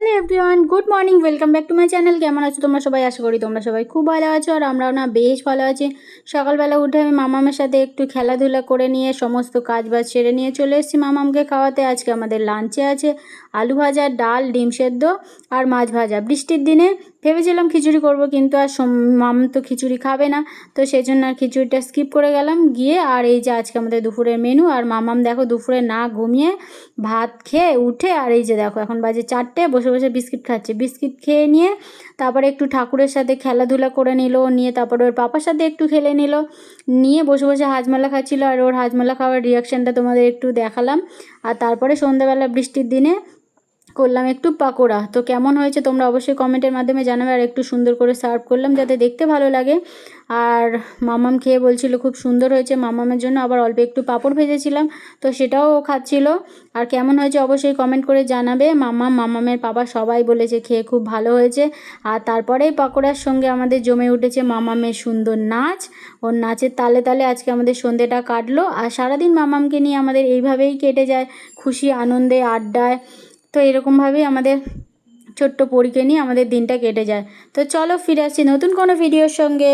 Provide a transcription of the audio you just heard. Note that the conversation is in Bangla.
Hello everyone, good morning. Welcome back to my channel. কেমন আছো তোমরা সবাই? আশা করি তোমরা সবাই খুব ভালো আছো, আর আমরাও না বেশ ভালো আছি। সকালবেলা উঠে আমি মামামের সাথে একটু খেলাধুলা করে নিয়ে সমস্ত কাজ বাজ সেরে নিয়ে চলে এসেছি মামামকে খাওয়াতে। আজকে আমাদের লাঞ্চে আছে আলু ভাজা, ডাল, ডিম সেদ্ধ আর মাছ ভাজা। বৃষ্টির দিনে ভেবেছিলাম খিচুড়ি করব, কিন্তু আর মাম তো খিচুড়ি খাবে না, তো সেই জন্য আর খিচুড়িটা স্কিপ করে গেলাম গিয়ে। আর এই যে আজকে আমাদের দুপুরের মেনু। আর মামাম দেখো দুপুরে না ঘুমিয়ে ভাত খেয়ে উঠে, আর এই যে দেখো এখন বাজে 4টে, বসে বসে বিস্কিট খাচ্ছে। বিস্কিট খেয়ে নিয়ে তারপরে একটু ঠাকুরের সাথে খেলাধুলা করে নিল, নিয়ে তারপরে ওর পাপার সাথে একটু খেলে নিল, নিয়ে বসে বসে হাজমালা খাচ্ছিল। আর ওর হাজমালা খাওয়ার রিয়াকশানটা তোমাদের একটু দেখালাম। আর তারপরে সন্ধ্যাবেলা বৃষ্টির দিনে করলাম একটু পাকোড়া। তো কেমন হয়েছে তোমরা অবশ্যই কমেন্টের মাধ্যমে জানাবে। আর একটু সুন্দর করে সার্ভ করলাম যাতে দেখতে ভালো লাগে। আর মামাম খেয়ে বলছিল খুব সুন্দর হয়েছে। মামামের জন্য আবার অল্প একটু পাঁপড় ভেজেছিলাম, তো সেটাও ও খাচ্ছিল। আর কেমন হয়েছে অবশ্যই কমেন্ট করে জানাবে। মামামের বাবা সবাই বলেছে খেয়ে খুব ভালো হয়েছে। আর তারপরেই পাকোড়ার সঙ্গে আমাদের জমে উঠেছে মামামের সুন্দর নাচ। ওর নাচের তালে তালে আজকে আমাদের সন্ধেটা কাটলো। আর সারাদিন মামামকে নিয়ে আমাদের এইভাবেই কেটে যায়, খুশি আনন্দে আড্ডায়। তো এরকমভাবেই আমাদের ছোট্ট পরীকে নিয়ে আমাদের দিনটা কেটে যায়। তো চলো ফিরে আসছি নতুন কোনো ভিডিওর সঙ্গে।